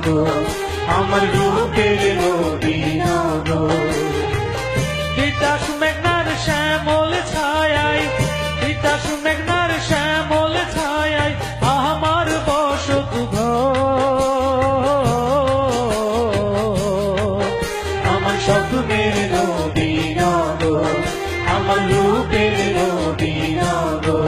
গো আমার রূপের মদিনা গো। তিতাস মেঘনার শ্যামল ছায়ায়, তিতাস মেঘনার শ্যামল ছায়ায় আমার বসত ঘর। আমার স্বপ্নের মদিনা গো আমার রূপের মদিনা গো।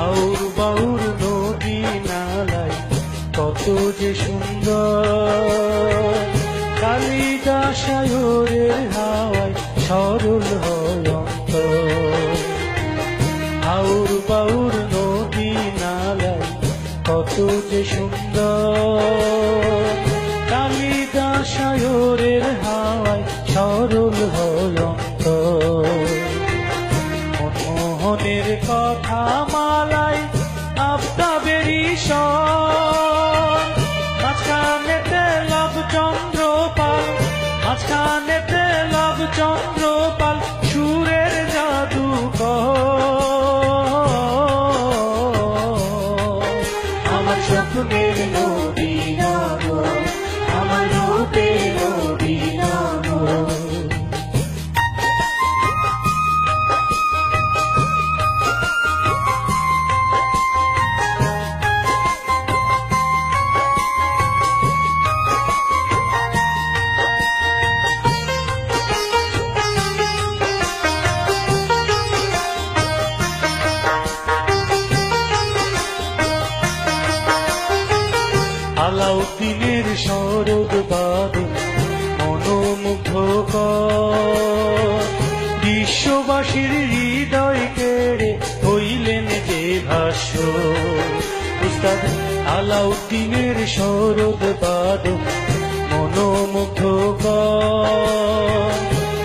আউর বাউর নদী নালায় কত যে সুন্দর, কালিদাসায়রের হাওয়ায় সরল হয় অন্তর। আউর বাউর নদী নালায় কত যে সুন্দর, কালিদাসায়রের হাওয়ায় সরল হয় অন্তর। মনমোহনের কথা মালাই আফতাবেরই সর, মাঝখানেতে লব চন্দ্রপাল, মাঝখানেতে লব চন্দ্রপাল সুরের জাদুকর। আমার স্বপ্নের মদিনা গো আমার রূপের মদিনা গো। আলাউদ্দিনের শরৎ বাদল মনোমুগ্ধকর, বিশ্ববাসীর হৃদয় কেড়ে হইলেন যে ভাষ্য। উস্তাদ আলাউদ্দিনের শরৎ বাদল মনোমুগ্ধকর,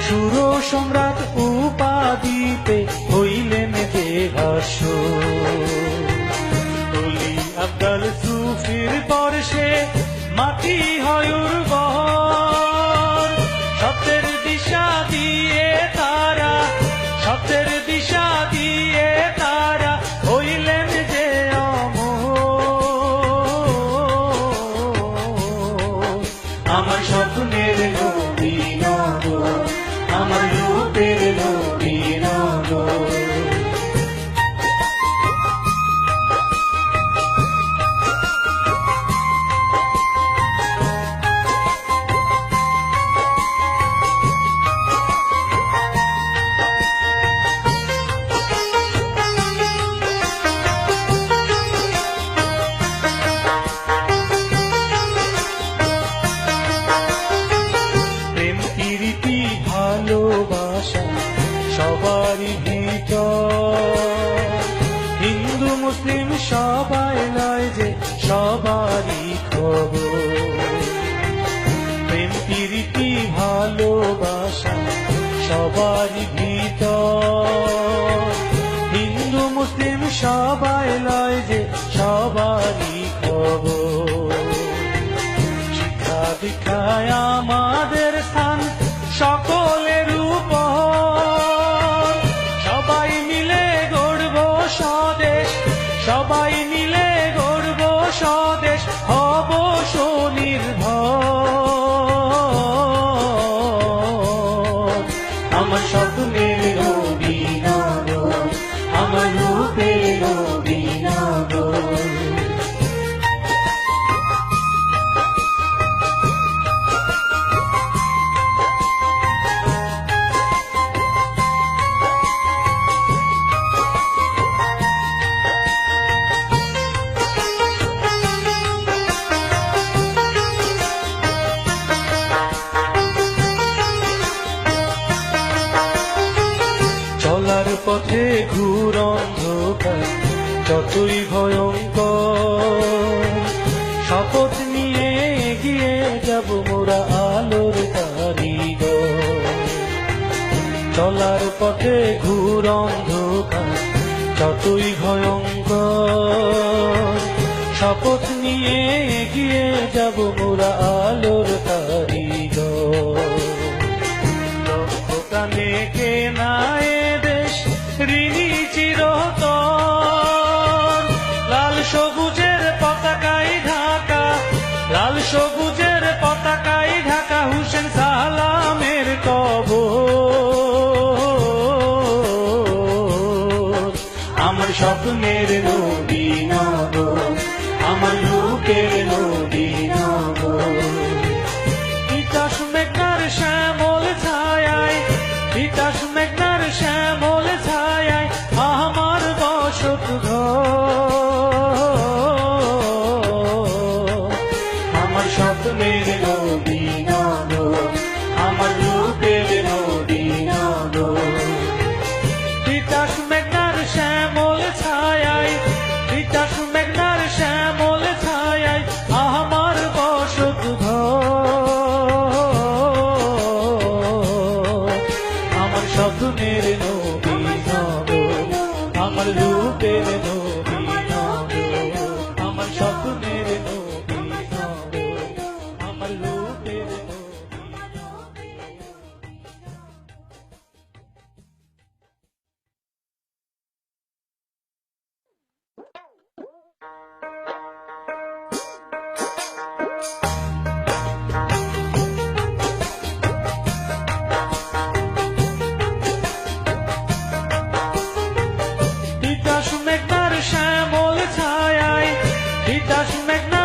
সুর সম্রাট উপাধিতে হইলেন যে ভাষ্য। অলি আব্দাল সুফির বর্ষে মাটি হয় উর্বর, শব্দের দিশা দিয়ে তারা, শব্দের দিশা দিয়ে তারা হইলেন যে অমর। আমার স্বপ্নের মদিনা গো আমার রূপের মদিনা গো। প্রেম প্রীতি ভালোবাসা সবারই ভিতর, হিন্দু মুসলিম সবাই নয় যে সবারই খবর। প্রেম প্রীতি ভালোবাসা সবারই ভিতর, হিন্দু মুসলিম সবাই নয় যে সবারই খবর। শিক্ষা দীক্ষায় আমাদের স্থান সকলের উপর, সবাই মিলে গড়ব স্বদেশ, সবাই মিলে গড়ব স্বদেশ, হব স্বনির্ভর। আমার স্বপ্নের মদিনা গো আমার রূপের মদিনা গো। চলার পথে ঘুর অন্ধকার যতই ভয়ঙ্কর, শপথ নিয়ে এগিয়ে যাব মোরা আলোর কারিগর। চলার পথে ঘুর অন্ধকার যতই ভয়ঙ্কর, শপথ নিয়ে এগিয়ে যাব মোরা আলোর কারিগর। লক্ষ প্রাণে কেনা এ দেশ ঋণী চিরতর, লাল সবুজের পতাকায় ঢাকা, লাল সবুজের পতাকায় ঢাকা হুসেন সালামের কবর। আমার স্বপ্নের নবীনগর, আমার রূপের নবীনগর। তিতাস মেঘনার শ্যামল ছায়ায়, তিতাস মেঘনার শ্যামল ছায়ায় আমার বসত ঘর। আমার স্বপ্নের নবীনগর, আমার রূপের নবীনগর। তিতাস মেঘনার শ্যামল ছায়ায়, তিতাস মেঘনার শ্যামল ছায়ায় আমার বসত ঘর। আমার স্বপ্নের নবীনগর, আমার রূপের নবীনগর। আমার স্বপ্নের নবীনগর, আমার রূপের তিতাস মেঘনার শ্যামল ছায়ায়, তিতাস মেঘনার